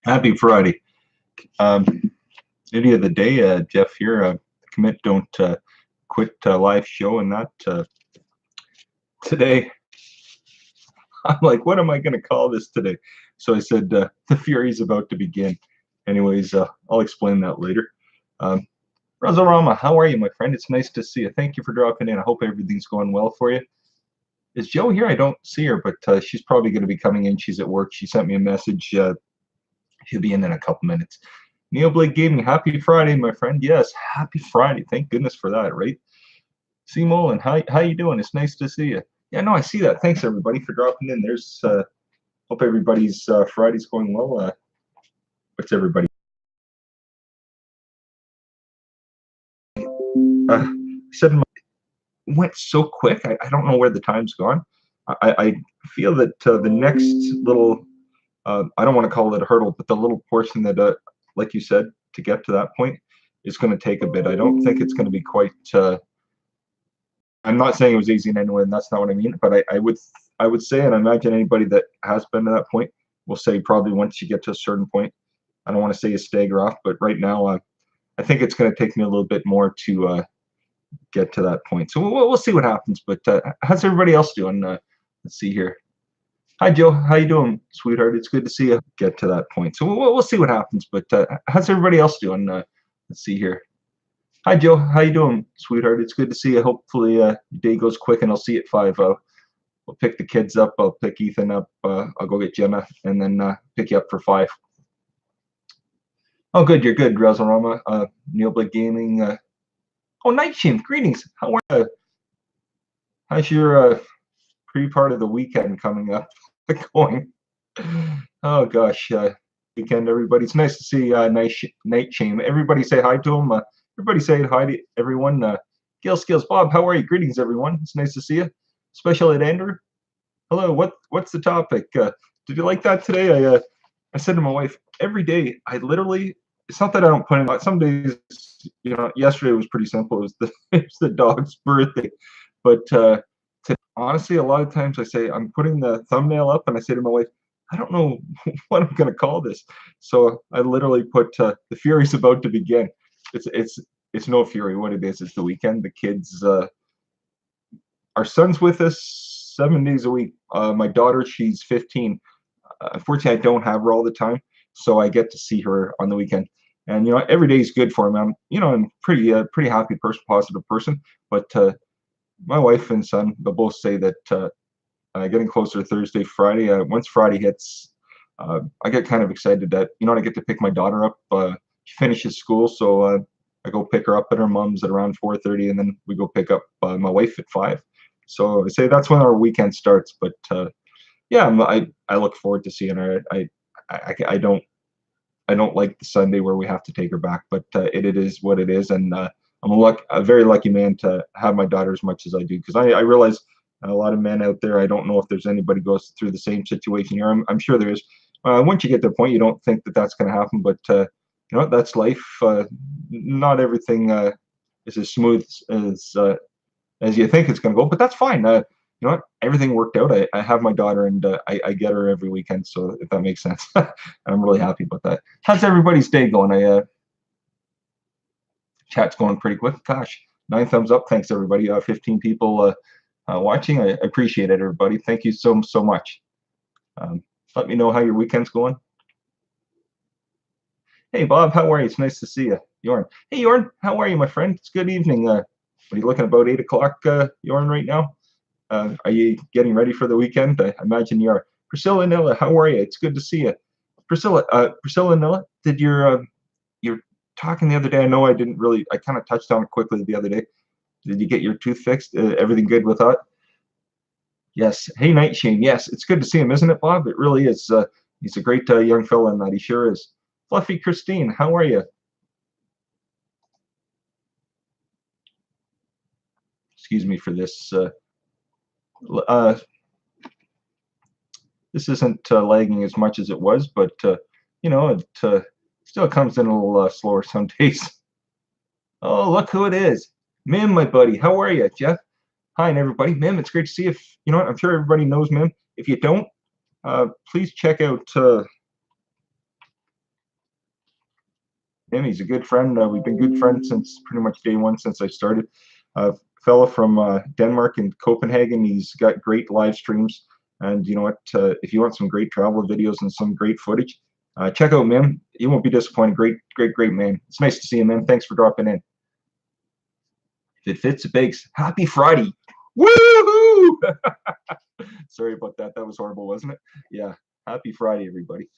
Happy Friday. Um, Idiot of the day, Jeff here. Commit, don't quit live show and that. Today, I'm like, what am I going to call this today? So I said, the Fury's about to begin. Anyways, I'll explain that later. Um, Razorama, how are you, my friend? It's nice to see you. Thank you for dropping in. I hope everything's going well for you. Is Joe here? I don't see her, but she's probably going to be coming in. She's at work. She sent me a message. She'll be in a couple minutes. Neil Blake Gaming, happy Friday, my friend. Yes, happy Friday. Thank goodness for that, right? C. Mullen, how you doing? It's nice to see you. Yeah, no, I see that. Thanks everybody for dropping in. Hope everybody's Friday's going well. What's everybody? Said went so quick. I don't know where the time's gone. I feel that the next little I don't want to call it a hurdle, but the little portion that, like you said, to get to that point is going to take a bit. I don't think it's going to be quite. I'm not saying it was easy in any way, and that's not what I mean. But I would say, and I imagine anybody that has been to that point will say probably once you get to a certain point, I don't want to say you stagger off, but right now, I think it's going to take me a little bit more to get to that point. So we'll see what happens. But how's everybody else doing? Let's see here. Hi, Joe. How you doing, sweetheart? It's good to see you get to that point. So we'll see what happens. But how's everybody else doing? Let's see here. Hi, Joe. How you doing, sweetheart? It's good to see you. Hopefully, your day goes quick, and I'll see you at 5. We'll pick the kids up. I'll pick Ethan up. I'll go get Jenna, and then pick you up for 5. Oh, good. You're good, Razorama. Neil Blake Gaming. Oh, Nightshade. Greetings. How are you? How's your pre-part of the weekend coming up going? Oh gosh, weekend, everybody. It's nice to see Nightshade. Everybody say hi to him. Everybody say hi to everyone. Gil Skills, Bob, how are you? Greetings, everyone. It's nice to see you. Special Ed Andrew. Hello. What's the topic? Did you like that today? I said to my wife every day. I literally. It's not that I don't put in. Some days, yesterday was pretty simple. It was the dog's birthday, but honestly, a lot of times I say I'm putting the thumbnail up, and I say to my wife, I don't know what I'm going to call this. So I literally put the Fury's about to begin. It's no Fury. What it is the weekend. The kids, our son's with us 7 days a week. My daughter, she's 15. Unfortunately, I don't have her all the time, so I get to see her on the weekend. And every day is good for me. I'm pretty happy person, positive person. But my wife and son, they'll both say that getting closer to Thursday, Friday. Once Friday hits, I get kind of excited that I get to pick my daughter up. She finishes school, so I go pick her up at her mom's at around 4:30, and then we go pick up my wife at 5. So I say that's when our weekend starts. But yeah, I look forward to seeing her. I don't like the Sunday where we have to take her back, but it is what it is, and I'm a very lucky man to have my daughter as much as I do, because I realize a lot of men out there. I don't know if there's anybody goes through the same situation here. I'm sure there is. Once you get to the point, you don't think that that's going to happen, but that's life. Not everything is as smooth as you think it's going to go, but that's fine. Everything worked out. I have my daughter, and I get her every weekend, so if that makes sense. I'm really happy about that. How's everybody's day going? Chat's going pretty quick. Gosh, 9 thumbs up. Thanks, everybody. 15 people watching. I appreciate it, everybody. Thank you so much. Let me know how your weekend's going. Hey, Bob, how are you? It's nice to see you. Yorn. Hey, Yorn, how are you, my friend? It's good evening. What are you looking about 8 o'clock, Yorn, right now? Are you getting ready for the weekend? I imagine you are. Priscilla Nilla, how are you? It's good to see you. Priscilla Nilla, did you're talking the other day? I know I kind of touched on it quickly the other day. Did you get your tooth fixed? Everything good with that? Yes. Hey, Nightshade. Yes, it's good to see him, isn't it, Bob? It really is. He's a great young fella in that. He sure is. Fluffy Christine, how are you? Excuse me for this. This isn't lagging as much as it was, but it still comes in a little slower some days. Oh, look who it is. Mim, my buddy. How are you, Jeff? Hi, and everybody. Mim, it's great to see you. You know what? I'm sure everybody knows Mim. If you don't, please check out him. He's a good friend. We've been good friends since pretty much day one since I started. Fella from Denmark and Copenhagen. He's got great live streams. And you know what? If you want some great travel videos and some great footage, check out Mim. You won't be disappointed. Great man. It's nice to see you, man. Thanks for dropping in. If it fits, it bakes. Happy Friday. Woohoo! Sorry about that. That was horrible, wasn't it? Yeah. Happy Friday, everybody.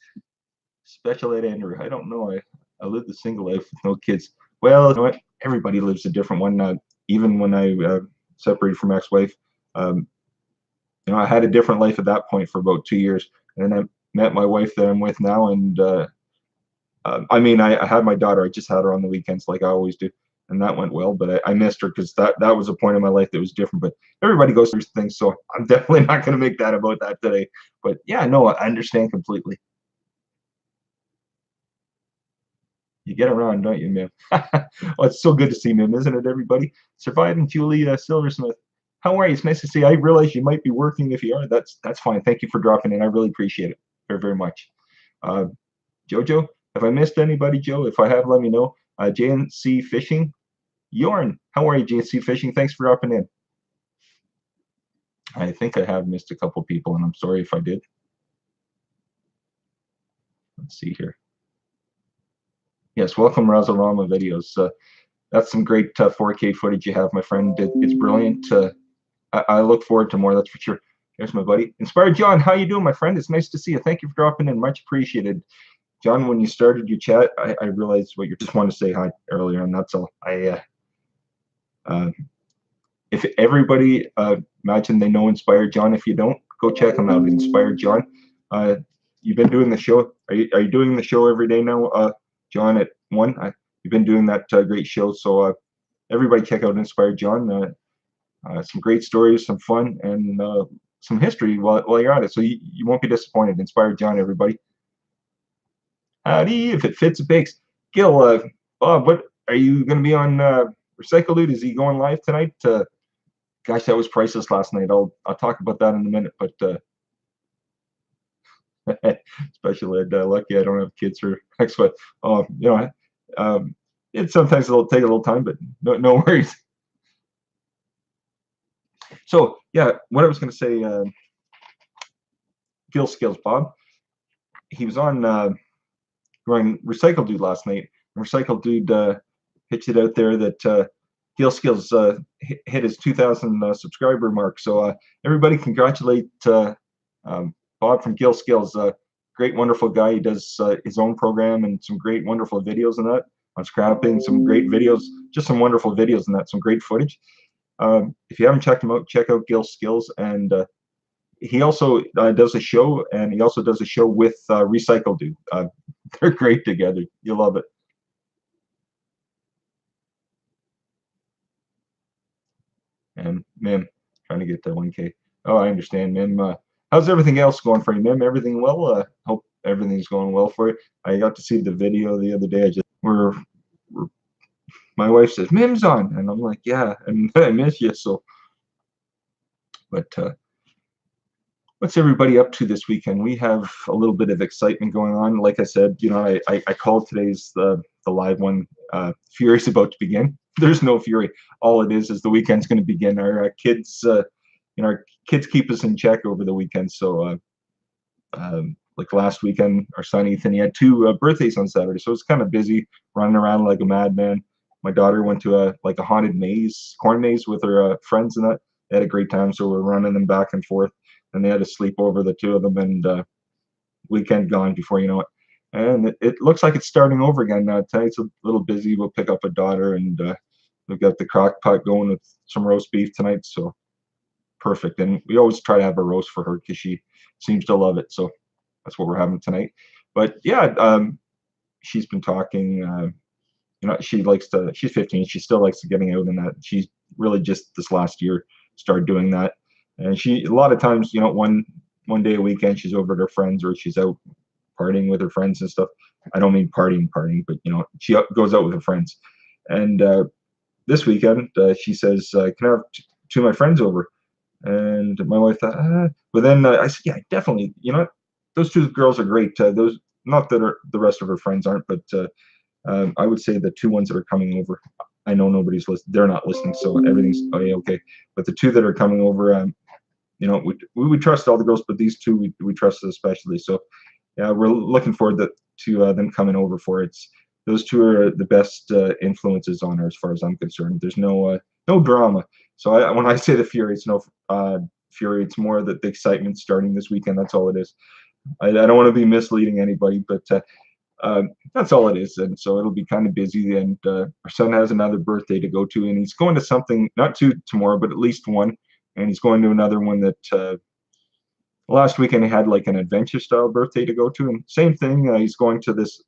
Special Ed Andrew. I don't know. I lived a single life with no kids. Well, you know what? Everybody lives a different one. Even when I separated from ex-wife, um, you know, I had a different life at that point for about 2 years, and then I met my wife that I'm with now, and I mean, I had my daughter. I just had her on the weekends, like I always do, and that went well. But I missed her because that was a point in my life that was different. But everybody goes through things, so I'm definitely not going to make that about that today. But yeah, no, I understand completely. You get around, don't you, Mim? Well, it's so good to see Mim, isn't it, everybody? Surviving Julie Silversmith. How are you? It's nice to see you. I realize you might be working. If you are, that's fine. Thank you for dropping in. I really appreciate it very much. Uh, Jojo, have I missed anybody, Joe? If I have, let me know. JNC Fishing, Yorn, how are you, JNC Fishing? Thanks for dropping in. I think I have missed a couple people, and I'm sorry if I did. Let's see here. Yes, welcome, Razorama Videos. That's some great 4K footage you have, my friend. It's brilliant. I look forward to more, that's for sure. Here's my buddy. Inspired John, how you doing, my friend? It's nice to see you. Thank you for dropping in. Much appreciated. John, when you started your chat, I realized what you just wanted to say hi earlier, and that's all. If everybody imagine they know Inspired John, if you don't, go check him out. Inspired John. You've been doing the show. Are you doing the show every day now, John? At 1, you've been doing that great show. So everybody check out Inspired John. Some great stories, some fun, and some history while you're at it. So you won't be disappointed. Inspired John, everybody. Howdy, if it fits, it bakes. Gil, Bob, what are you going to be on Recycle Dude? Is he going live tonight? Gosh, that was priceless last night. I'll talk about that in a minute. But special ed, lucky I don't have kids or ex-wife. Oh, you know, it sometimes it'll take a little time, but no worries. So yeah, what I was going to say, Gil Skills, Bob. He was on going Recycle Dude last night. And Recycle Dude pitched it out there that Gil Skills hit his 2,000 subscriber mark. So everybody congratulate Bob from Gil Skills. Great, wonderful guy. He does his own program and some great, wonderful videos and that on scrapping. Some great videos, just some wonderful videos and that. Some great footage. If you haven't checked him out, check out Gil Skills. And he also does a show, and he also does a show with Recycle Dude. They're great together. You'll love it. And Mim, trying to get to 1K. Oh, I understand, Mim. How's everything else going for you, Mim? Everything well? Hope everything's going well for you. I got to see the video the other day. My wife says Mim's on, and I'm like, yeah, and I miss you. So, but what's everybody up to this weekend? We have a little bit of excitement going on. Like I said, you know, I called today's the live one. Fury's about to begin. There's no fury. All it is the weekend's going to begin. Our kids, our kids keep us in check over the weekend. So, like last weekend, our son Ethan, he had 2 birthdays on Saturday, so it's kind of busy, running around like a madman. My daughter went to a haunted maze, corn maze, with her friends and that. They had a great time, so we're running them back and forth. And they had to sleep over, the 2 of them, and weekend gone before you know it. And it looks like it's starting over again. Tonight's a little busy. We'll pick up a daughter, and we've got the crock pot going with some roast beef tonight, so perfect. And we always try to have a roast for her because she seems to love it. So that's what we're having tonight. But yeah, she's been talking. You know, she likes to. She's 15. She still likes to getting out, and that she's really just this last year started doing that. And she a lot of times, you know, one day a weekend she's over at her friends, or she's out partying with her friends and stuff. I don't mean partying, but you know, she goes out with her friends. And this weekend she says, "Can I have 2 of my friends over?" And my wife thought, but then I said, "Yeah, definitely. You know, those 2 girls are great. Those, not that the rest of her friends aren't, but I would say the two ones that are coming over, I know nobody's listening. They're not listening, so everything's okay. But the two that are coming over, we would trust all the girls, but these two we trust especially. So yeah, we're looking forward to them coming over for it. Those two are the best influences on her, as far as I'm concerned. There's no drama. So when I say the Fury, it's no Fury. It's more that the excitement starting this weekend. That's all it is. I don't want to be misleading anybody, but that's all it is. And so it'll be kind of busy. And our son has another birthday to go to, and he's going to something, not two tomorrow, but at least one. And he's going to another one that last weekend he had like an adventure style birthday to go to. And same thing, he's going to this.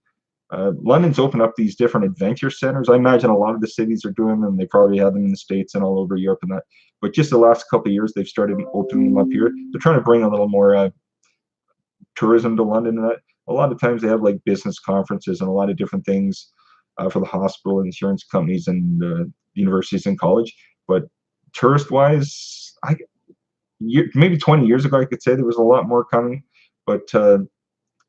London's opened up these different adventure centers. I imagine a lot of the cities are doing them. They probably have them in the States and all over Europe and that. But just the last couple of years, they've started opening them up here. They're trying to bring a little more tourism to London and that. A lot of times they have like business conferences and a lot of different things for the hospital, insurance companies, and universities and college. But tourist-wise, maybe 20 years ago, I could say there was a lot more coming. But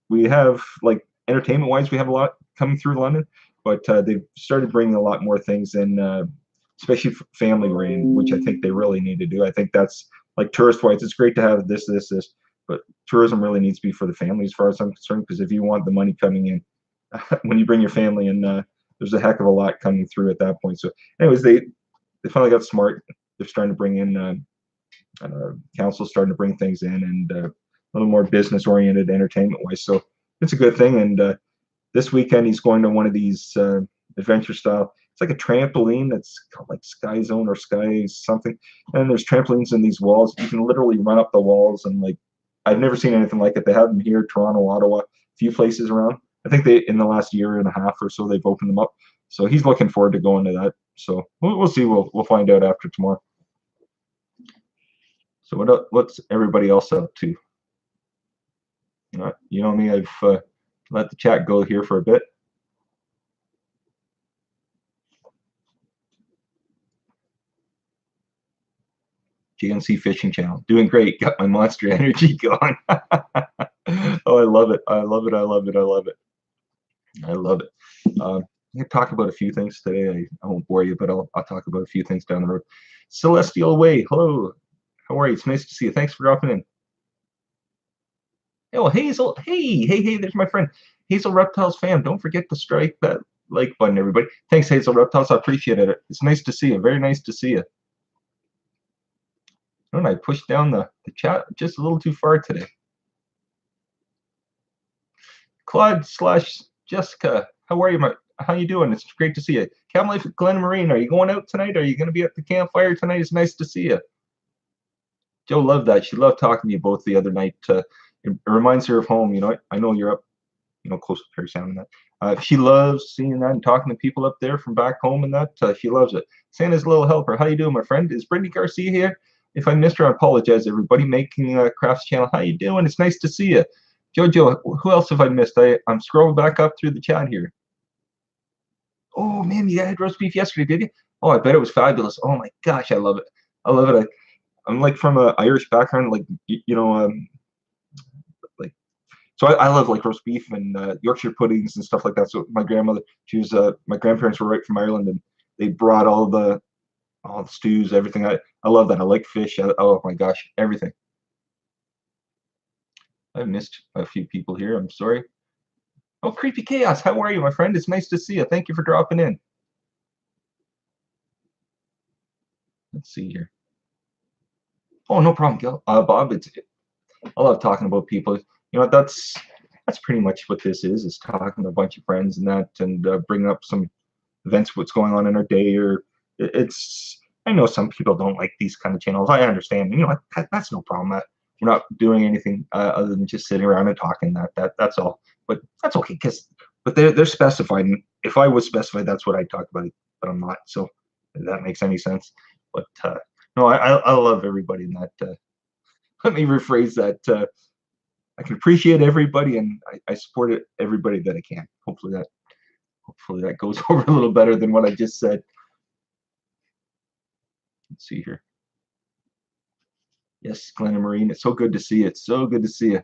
we have, like, entertainment-wise, we have a lot coming through London. But they've started bringing a lot more things in, especially family-oriented, which I think they really need to do. I think that's, like, tourist-wise, it's great to have this, but tourism really needs to be for the family, as far as I'm concerned, because if you want the money coming in, when you bring your family in, there's a heck of a lot coming through at that point. So anyways, they finally got smart. They're starting to bring in, council's starting to bring things in, and a little more business oriented entertainment wise. So it's a good thing. And this weekend he's going to one of these adventure style. It's like a trampoline that's called like Sky Zone or Sky something. And there's trampolines in these walls. You can literally run up the walls, and like, I've never seen anything like it. They have them here, Toronto, Ottawa, a few places around. I think in the last year and a half or so, they've opened them up. So he's looking forward to going to that. So we'll see. We'll find out after tomorrow. So what's everybody else up to? You know me, I've let the chat go here for a bit. GNC Fishing Channel, doing great. Got my Monster Energy going. Oh, I love it. I love it. I love it. I love it. I love it. I'm going to talk about a few things today. I won't bore you, but I'll talk about a few things down the road. Celestial Way, hello. How are you? It's nice to see you. Thanks for dropping in. Oh, Hazel. Hey, there's my friend. Hazel Reptiles fam. Don't forget to strike that like button, everybody. Thanks, Hazel Reptiles. I appreciate it. It's nice to see you. Very nice to see you. And I pushed down the chat just a little too far today. Claude / Jessica, how are you? How you doing? It's great to see you. Camp Life at Glen Marine. Are you going out tonight? Are you going to be at the campfire tonight? It's nice to see you. Joe loved that. She loved talking to you both the other night. It reminds her of home. You know, I know you're up, close to Parry Sound and that. She loves seeing that and talking to people up there from back home and that. She loves it. Santa's little helper. How you doing, my friend? Is Brittany Garcia here? If I missed her, I apologize, everybody. Making Crafts Channel. How you doing? It's nice to see you. Jojo, who else have I missed? I'm scrolling back up through the chat here. Oh, man, you had roast beef yesterday, did you? Oh, I bet it was fabulous. Oh, my gosh, I love it. I love it. I'm like from an Irish background, like, like, so I love like roast beef and Yorkshire puddings and stuff like that. So my grandmother, my grandparents were right from Ireland, and they brought all the stews, everything. I love that. I like fish. Oh my gosh, everything. I've missed a few people here. I'm sorry. Oh, Creepy Chaos, how are you, my friend? It's nice to see you. Thank you for dropping in. Let's see here. Oh, no problem, Gil. Bob, I love talking about people. That's pretty much what this is talking to a bunch of friends and that, and bring up some events, what's going on in our day. Or I know some people don't like these kind of channels. I understand. That's no problem. We're not doing anything other than just sitting around and talking. That's all. But that's okay, but they're specified. And if I was specified, that's what I'd talk about. But I'm not. So if that makes any sense. But no, I love everybody in that. Let me rephrase that. I can appreciate everybody, and I support everybody that I can. Hopefully that goes over a little better than what I just said. Let's see here. Yes, Glenna Marine, it's so good to see you. It's so good to see you.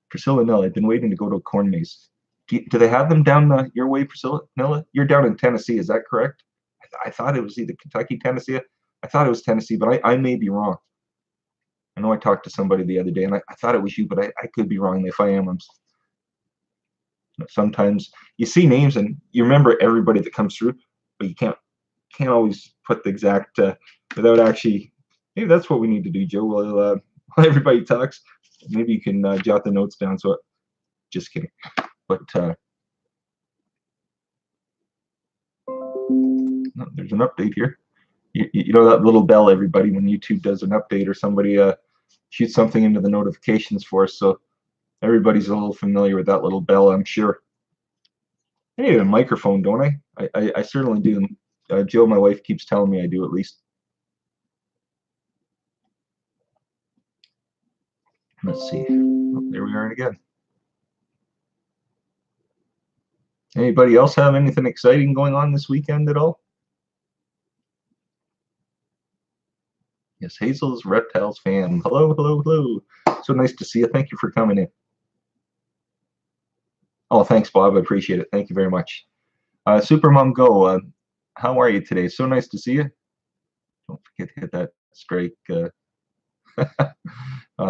Priscilla Nell, I've been waiting to go to a corn maze. Do they have them down your way, Priscilla? Nilla? You're down in Tennessee, is that correct? I thought it was either Kentucky, Tennessee. I thought it was Tennessee, but I may be wrong. I know I talked to somebody the other day, and I thought it was you, but I could be wrong. If I am, sometimes you see names and you remember everybody that comes through, but you can't always put the exact without actually. Maybe that's what we need to do, Joe. While everybody talks, maybe you can jot the notes down. So, just kidding. But no, there's an update here. You know that little bell, everybody, when YouTube does an update or somebody shoots something into the notifications for us. So everybody's a little familiar with that little bell, I'm sure. I need a microphone, don't I? I certainly do. Jill, my wife, keeps telling me I do at least. Let's see. Oh, there we are again. Anybody else have anything exciting going on this weekend at all? Yes, Hazel's Reptiles fan. Hello, hello, hello. So nice to see you. Thank you for coming in. Oh, thanks, Bob. I appreciate it. Thank you very much. Supermom Go, how are you today? So nice to see you. Don't forget to hit that strike.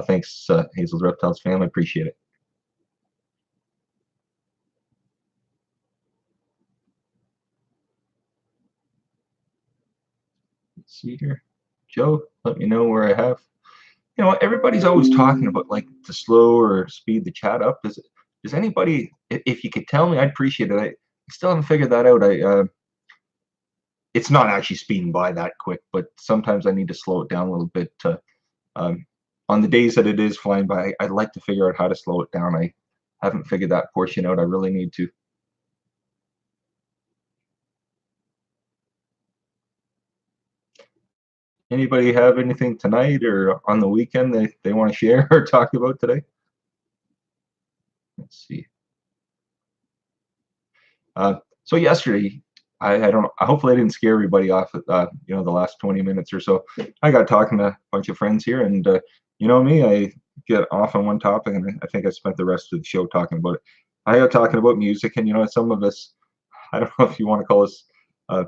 Thanks, Hazel's Reptiles fan. I appreciate it. Let's see here. Joe, let me know where I have. You know, everybody's always talking about like to slow or speed the chat up. Does anybody, if you could tell me, I'd appreciate it. I still haven't figured that out. It's not actually speeding by that quick, but sometimes I need to slow it down a little bit. On the days that it is flying by, I'd like to figure out how to slow it down. I haven't figured that portion out. I really need to. Anybody have anything tonight or on the weekend they want to share or talk about today? Let's see. So yesterday, I don't know. Hopefully, I didn't scare everybody off. You know, the last 20 minutes or so, I got talking to a bunch of friends here, and you know me, I get off on one topic, and I think I spent the rest of the show talking about it. I got talking about music, and you know, some of us, I don't know if you want to call us uh,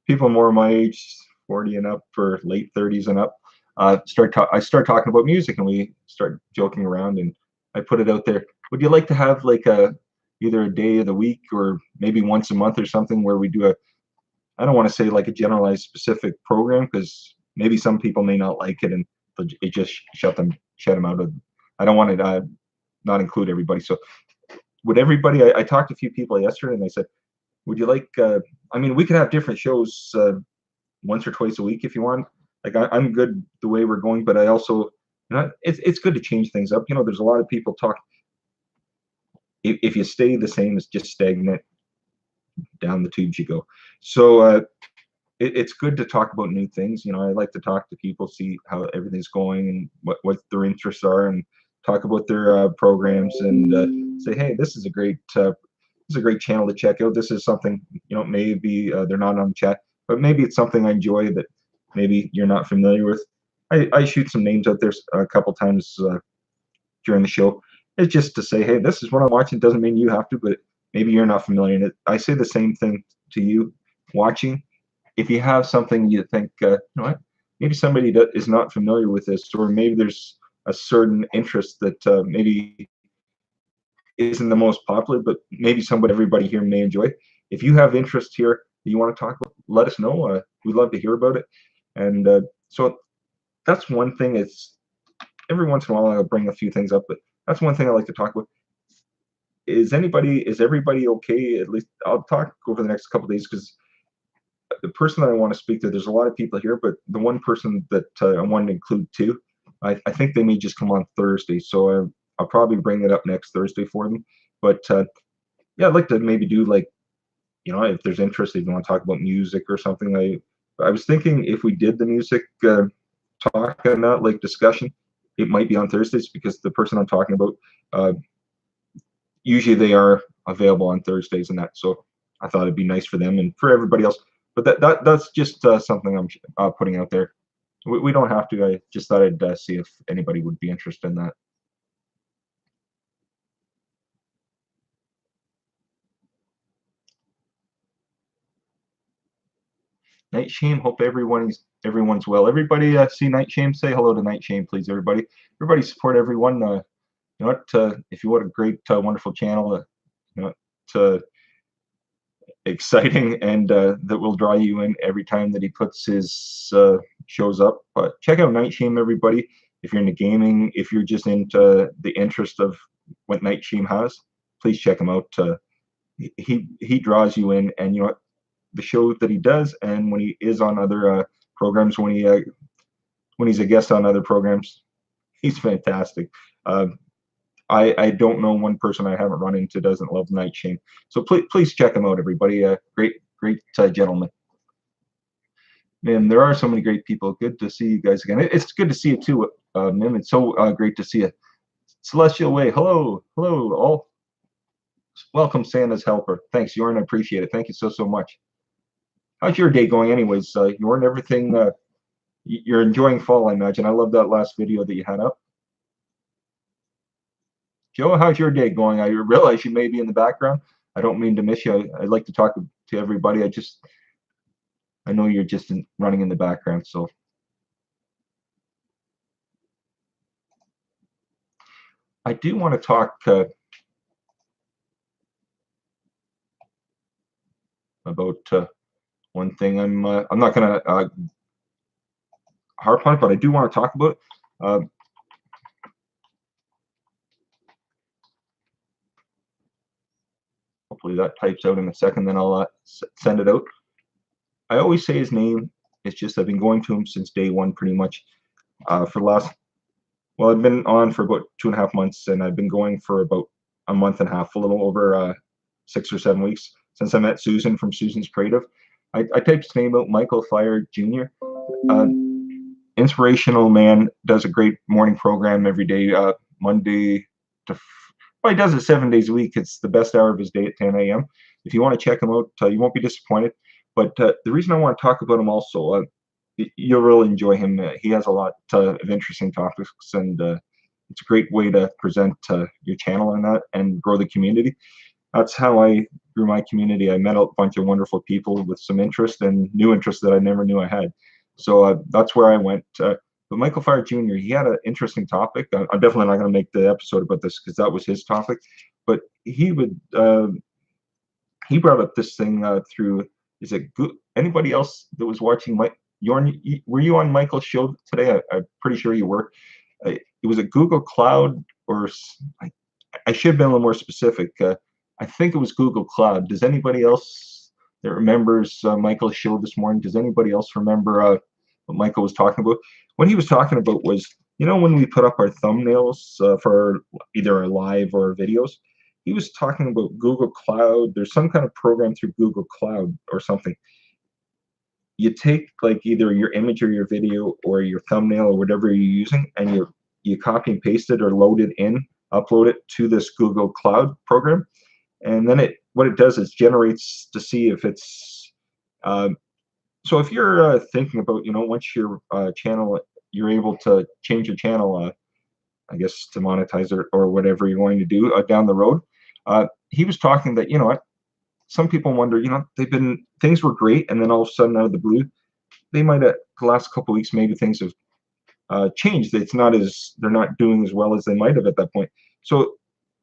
people more my age, 40 and up, or late 30s and up. I start talking about music, and we start joking around, and I put it out there. Would you like to have like either a day of the week or maybe once a month or something where we do I don't want to say like a generalized specific program because maybe some people may not like it and it just shut them out of. I don't want to not include everybody. So would everybody? I talked to a few people yesterday and I said, would you like? I mean, we could have different shows once or twice a week if you want. Like I'm good the way we're going, but I also, you know, it's good to change things up. You know, there's a lot of people talk. If you stay the same, it's just stagnant. Down the tubes you go. So it's good to talk about new things. You know, I like to talk to people, see how everything's going and what their interests are, and talk about their programs and say, hey, this is a great channel to check out. This is something, you know, maybe they're not on the chat, but maybe it's something I enjoy that maybe you're not familiar with. I shoot some names out there a couple times during the show. It's just to say, hey, this is what I'm watching. Doesn't mean you have to, but maybe you're not familiar. And I say the same thing to you watching. If you have something you think, you know what, maybe somebody that is not familiar with this, or maybe there's a certain interest that maybe isn't the most popular, but maybe everybody here may enjoy. If you have interest here that you want to talk about, let us know. We'd love to hear about it. And so that's one thing. It's every once in a while I'll bring a few things up, but that's one thing I like to talk about. Is everybody okay? At least I'll talk over the next couple of days because the person that I want to speak to, there's a lot of people here, but the one person that I wanted to include too, I think they may just come on Thursday, so I'll probably bring it up next Thursday for them. But yeah, I'd like to maybe do like, you know, if there's interest, if you want to talk about music or something. I was thinking if we did the music talk and that like discussion, it might be on Thursdays because the person I'm talking about, usually they are available on Thursdays and that. So I thought it'd be nice for them and for everybody else. But that's just something I'm putting out there. We don't have to. I just thought I'd see if anybody would be interested in that. Night Shame. Hope everyone's well. Everybody see Night Shame. Say hello to Night Shame, please, everybody. Everybody support everyone. You know what? If you want a great, wonderful channel, you know, what, exciting and that will draw you in every time that he puts his shows up. But check out Night Shame, everybody. If you're into gaming, if you're just into the interest of what Night Shame has, please check him out. He draws you in, and you know what? The show that he does, and when he is on other programs, when he's a guest on other programs, he's fantastic. I don't know one person I haven't run into doesn't love Night Shame. So please check him out, everybody. Great gentleman. Man, there are so many great people. Good to see you guys again. It's good to see you too, Mim. It's so great to see you. Celestial Way. Hello all. Welcome, Santa's helper. Thanks, Jorn. I appreciate it. Thank you so much. How's your day going, anyways, Jorn? Everything. You're enjoying fall, I imagine. I love that last video that you had up. Joe, how's your day going? I realize you may be in the background. I don't mean to miss you. I'd like to talk to everybody. I know you're just running in the background, so. I do want to talk about one thing. I'm not going to harp on it, but I do want to talk about it. Hopefully that types out in a second, then I'll send it out. I always say his name. It's just I've been going to him since day one, pretty much. For the last, well, I've been on for about 2.5 months, and I've been going for about a month and a half, a little over 6 or 7 weeks since I met Susan from Susan's Creative. I typed his name out, Michael Fire Jr. Inspirational man, does a great morning program every day, Monday to. Well, he does it 7 days a week. It's the best hour of his day at 10 a.m. If you want to check him out, you won't be disappointed. But the reason I want to talk about him also, you'll really enjoy him. He has a lot of interesting topics, and it's a great way to present your channel and grow the community. That's how I grew my community. I met a bunch of wonderful people with some interest and new interests that I never knew I had. So that's where I went. But Michael Fire Jr., he had an interesting topic. I'm definitely not going to make the episode about this because that was his topic. But he brought up this thing through. Is it anybody else that was watching? Were you on Michael's show today? I'm pretty sure you were. It was a Google Cloud, or I should have been a little more specific. I think it was Google Cloud. Does anybody else that remembers Michael's show this morning? Does anybody else remember what Michael was talking about? What he was talking about was, you know, when we put up our thumbnails for either our live or our videos, he was talking about Google Cloud. There's some kind of program through Google Cloud or something. You take like either your image or your video or your thumbnail or whatever you're using, and you copy and paste it or load it in, upload it to this Google Cloud program, and then what it does is generates to see if it's so if you're thinking about, you know, once your channel, you're able to change your channel, I guess to monetize it or whatever you're going to do down the road. He was talking that, you know what, some people wonder, you know, things were great, and then all of a sudden out of the blue, they might have, the last couple of weeks, maybe things have changed. They're not doing as well as they might have at that point. So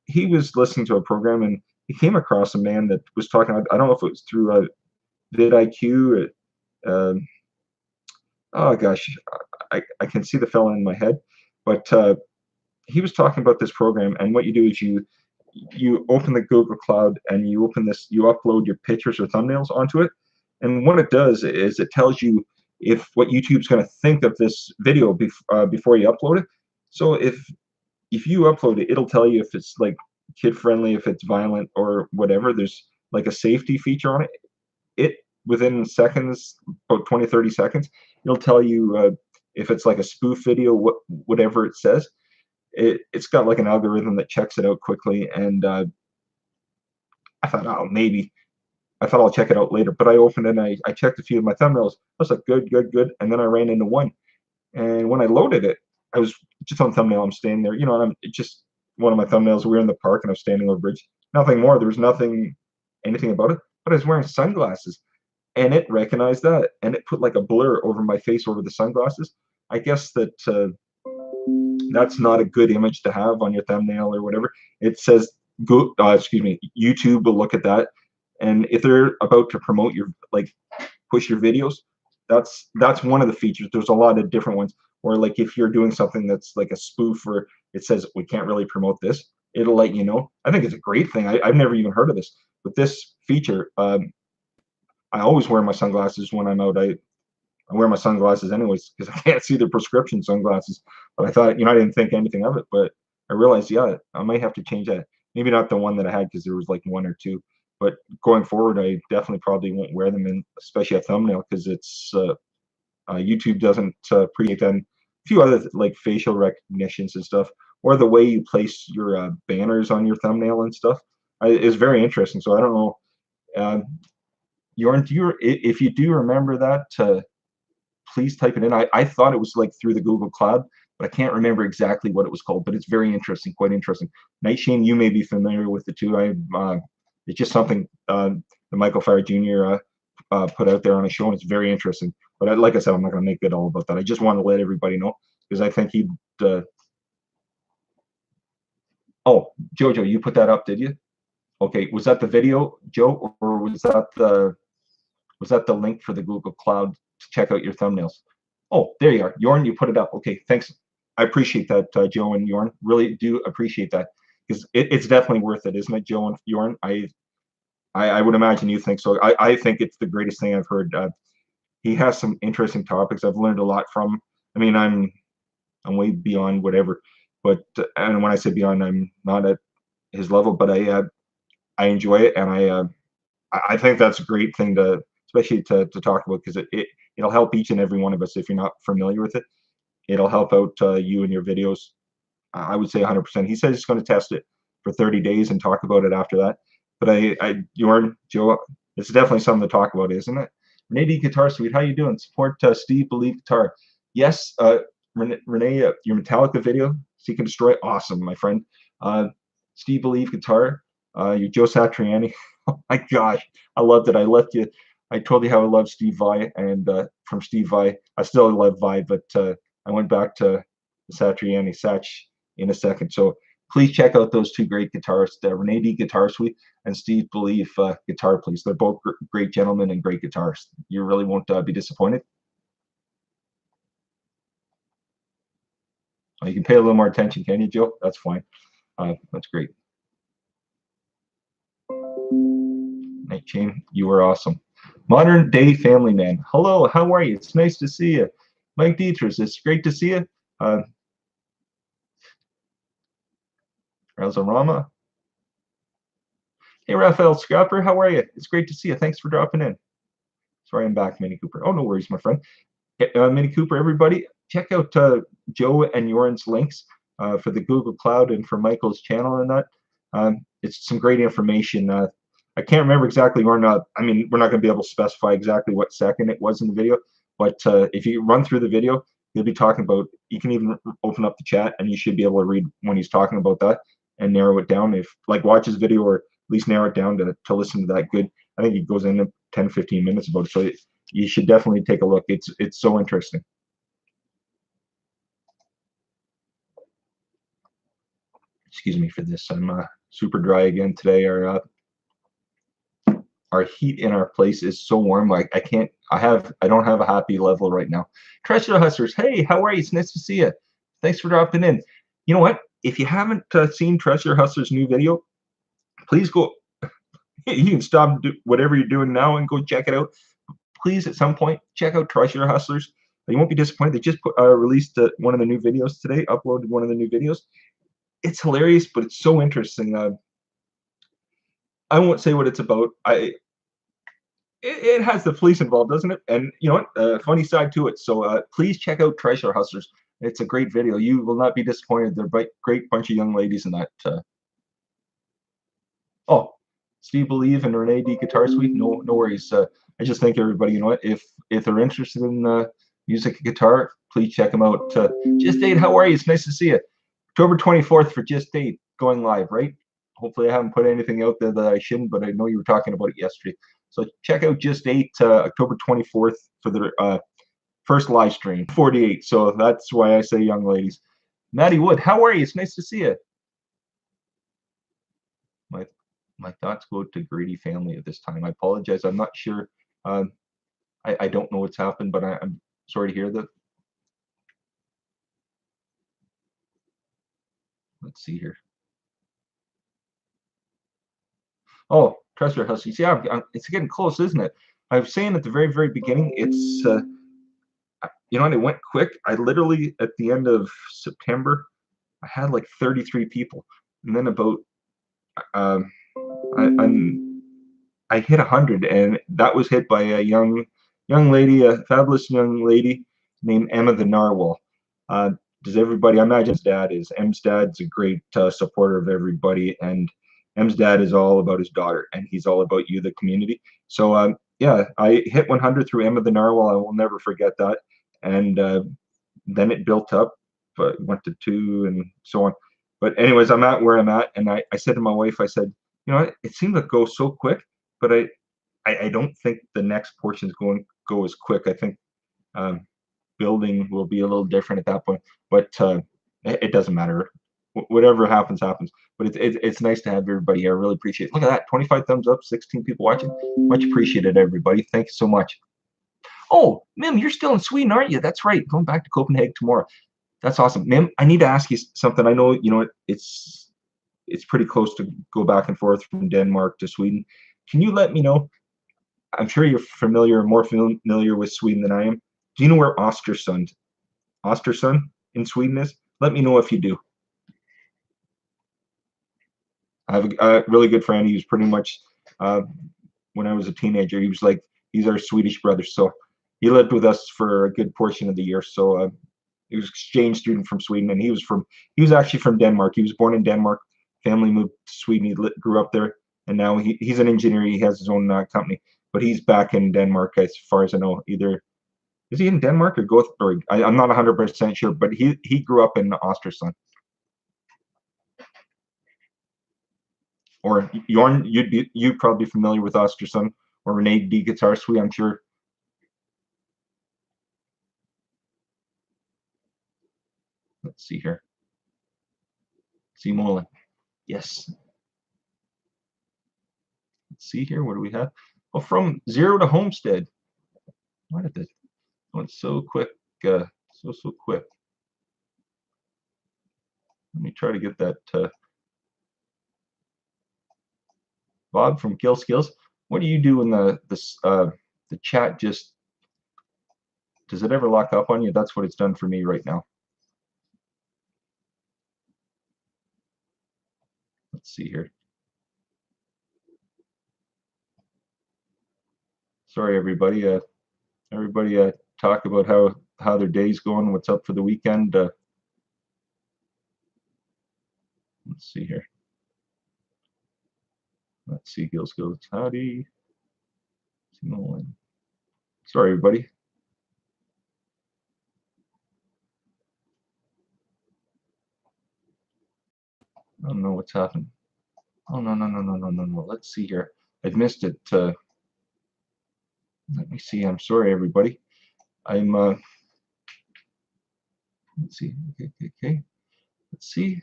he was listening to a program, and he came across a man that was talking, I don't know if it was through vidIQ. Oh gosh, I can see the fella in my head, but he was talking about this program, and what you do is you open the Google Cloud and you upload your pictures or thumbnails onto it, and what it does is it tells you if what YouTube's going to think of this video before you upload it. So if you upload it, it'll tell you if it's like kid friendly, if it's violent or whatever. There's like a safety feature on it. Within seconds, about 20-30 seconds, it'll tell you if it's like a spoof video, whatever it says. It's got like an algorithm that checks it out quickly, and I thought, oh, maybe. I thought I'll check it out later, but I opened it and I checked a few of my thumbnails. I was like, good, and then I ran into one, and when I loaded it, I was just on thumbnail. I'm standing there, you know, and it's just one of my thumbnails. We were in the park, and I was standing over a bridge. Nothing more. There was anything about it, but I was wearing sunglasses. and it recognized that, and it put like a blur over my face over the sunglasses. I guess that that's not a good image to have on your thumbnail or whatever. It says go, excuse me, YouTube will look at that, and if they're about to promote your, like, push your videos, that's one of the features. There's a lot of different ones. Or like if you're doing something that's like a spoof, or it says we can't really promote this, it'll let you know. I think it's a great thing. I've never even heard of this, but this feature, I always wear my sunglasses when I'm out. I wear my sunglasses anyways because I can't see the prescription sunglasses. But I thought, I didn't think anything of it, but I realized, yeah, I might have to change that. Maybe not the one that I had because there was like one or two, but going forward, I definitely probably won't wear them in, especially a thumbnail, because it's YouTube doesn't appreciate that. And a few other like facial recognitions and stuff, or the way you place your banners on your thumbnail and stuff is very interesting. So I don't know. Jorn, if you do remember that, please type it in. I thought it was like through the Google Cloud, but I can't remember exactly what it was called. But it's very interesting, quite interesting. Nightshade, you may be familiar with it too. It's just something that Michael Fire Jr. Put out there on a show, and it's very interesting. But like I said, I'm not going to make it all about that. I just want to let everybody know because I think he'd. Oh, Jojo, you put that up, did you? Okay, was that the video, Joe, or was that the link for the Google Cloud to check out your thumbnails? Oh, there you are, Jorn. You put it up. Okay, thanks. I appreciate that, Joe and Jorn. Really do appreciate that because it's definitely worth it, isn't it, Joe and Jorn? I would imagine you think so. I think it's the greatest thing I've heard. He has some interesting topics. I've learned a lot from. I mean, I'm way beyond whatever, but and when I say beyond, I'm not at his level, but I enjoy it, and I think that's a great thing to, especially to talk about, because it'll help each and every one of us if you're not familiar with it. It'll help out you and your videos. I would say 100%. He says he's going to test it for 30 days and talk about it after that. But Jorn, Joe, it's definitely something to talk about, isn't it? Renee Guitar Suite, how you doing? Support Steve Believe Guitar. Yes, Renee, your Metallica video, Seek and Destroy, awesome, my friend. Steve Believe Guitar, your Joe Satriani. Oh my gosh, I loved it. I told you how I love Steve Vai, and from Steve Vai, I still love Vai, but I went back to Satriani, Satch, in a second. So please check out those two great guitarists, Renee D Guitar Suite and Steve Believe Guitar Please. They're both great gentlemen and great guitarists. You really won't be disappointed. You can pay a little more attention, can you, Joe? That's fine. That's great. Night Chain, you were awesome. Modern Day Family Man. Hello, how are you? It's nice to see you. Mike Dietrich, it's great to see you. Razorama. Hey, Raphael Scrapper, how are you? It's great to see you. Thanks for dropping in. Sorry, I'm back, Mini Cooper. Oh, no worries, my friend. Mini Cooper, everybody, check out Joe and Jorn's links for the Google Cloud and for Michael's channel and that. It's some great information. I can't remember exactly, or not. I mean, we're not going to be able to specify exactly what second it was in the video, but if you run through the video, he'll be talking about, you can even open up the chat and you should be able to read when he's talking about that and narrow it down. If like watch his video or at least narrow it down to listen to that good. I think he goes in 10-15 minutes about it. So you should definitely take a look. It's so interesting. Excuse me for this. I'm super dry again today. Our heat in our place is so warm. I don't have a happy level right now. Treasure Hustlers, hey, how are you? It's nice to see you. Thanks for dropping in. You know what? If you haven't seen Treasure Hustlers' new video, please go. You can stop whatever you're doing now and go check it out. Please, at some point, check out Treasure Hustlers. You won't be disappointed. They just released one of the new videos today, uploaded one of the new videos. It's hilarious, but it's so interesting. I won't say what it's about. It has the police involved, doesn't it? And you know what? Funny side to it. So please check out Treasure Hustlers. It's a great video. You will not be disappointed. They're a great bunch of young ladies in that. Oh, Steve Believe and Renee D Guitar Suite. No worries. I just think everybody, you know what? If they're interested in music and guitar, please check them out. Just Date, how are you? It's nice to see you. October 24th for Just Date going live, right? Hopefully I haven't put anything out there that I shouldn't, but I know you were talking about it yesterday. So check out Just 8 October 24th for the first live stream. 48. So that's why I say young ladies. Maddie Wood, how are you? It's nice to see you. My thoughts go to Grady family at this time. I apologize. I'm not sure. I don't know what's happened, but I'm sorry to hear that. Let's see here. Oh, Treasure Huskies. Yeah, it's getting close, isn't it? I was saying at the very, very beginning, it's, you know, and it went quick. I literally, at the end of September, I had like 33 people. And then about, um, I hit 100, and that was hit by a young lady, a fabulous young lady named Emma the Narwhal. Does everybody? I imagine his dad is. Em's dad's a great supporter of everybody, and Em's dad is all about his daughter, and he's all about you, the community. So yeah, I hit 100 through Emma the Narwhal. I will never forget that. And then it built up, but went to 2 and so on. But anyways, I'm at where I'm at, and I said to my wife, I said, you know, it seemed to go so quick, but I don't think the next portion is going to go as quick. I think building will be a little different at that point, but it doesn't matter. Whatever happens, happens. But it's nice to have everybody here. I really appreciate it. Look at that, 25 thumbs up, 16 people watching. Much appreciated, everybody. Thank you so much. Oh, Mim, you're still in Sweden, aren't you? That's right. Going back to Copenhagen tomorrow. That's awesome. Mim, I need to ask you something. I know, you know, it's pretty close to go back and forth from Denmark to Sweden. Can you let me know? I'm sure you're more familiar with Sweden than I am. Do you know where Östersund in Sweden is? Let me know if you do. I have a really good friend. He was pretty much, when I was a teenager, he was like, he's our Swedish brother. So he lived with us for a good portion of the year. So he was exchange student from Sweden, and he was actually from Denmark. He was born in Denmark. Family moved to Sweden. He grew up there, and now he's an engineer. He has his own company, but he's back in Denmark as far as I know. Either is he in Denmark or Gothenburg? I'm not 100% sure, but he grew up in Östersund. Or Jorn, you'd probably be familiar with Östersund, or Renee D Guitar Suite, I'm sure. Let's see here. Simone. Yes. Let's see here. What do we have? Oh, from Zero to Homestead. Why did this? Oh, it's so quick. So quick. Let me try to get that. Bob from Gill Skills. What do you do when the chat just, does it ever lock up on you? That's what it's done for me right now. Let's see here. Sorry, everybody. Everybody talk about how their day's going, what's up for the weekend. Let's see here. Let's see, Gill Skills. Howdy. Sorry, everybody. I don't know what's happened. Oh, no. Let's see here. I've missed it. Let me see. I'm sorry, everybody. I'm, let's see. Okay. Let's see.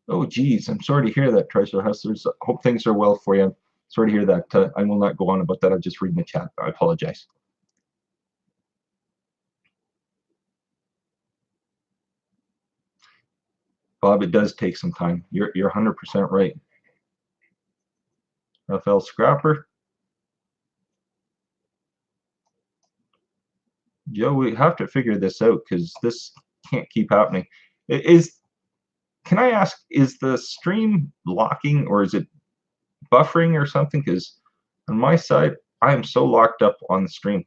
Oh, geez. I'm sorry to hear that, Treasure Hustlers. Hope things are well for you. Sorry to hear that. I will not go on about that. I'll just read in the chat. I apologize. Bob, it does take some time. You're 100% right. Rafael Scrapper. Joe, we have to figure this out because this can't keep happening. Can I ask, is the stream locking or is it buffering or something? Because on my side, I am so locked up on the stream.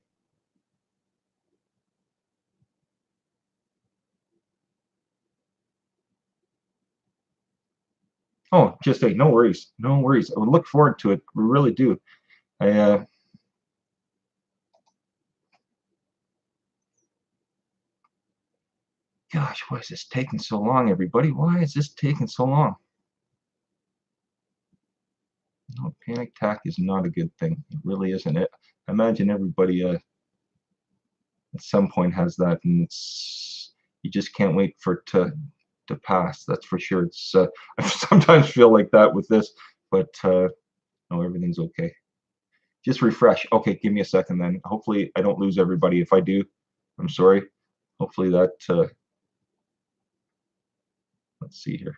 Oh, just say no worries. No worries. I would look forward to it. We really do. I gosh, why is this taking so long, everybody? Why is this taking so long? No, panic attack is not a good thing. It really isn't. It. I imagine everybody at some point has that, and it's you just can't wait for it to pass. That's for sure. It's I sometimes feel like that with this, but no, everything's okay. Just refresh. Okay, give me a second then. Hopefully I don't lose everybody. If I do, I'm sorry. Hopefully that let's see here.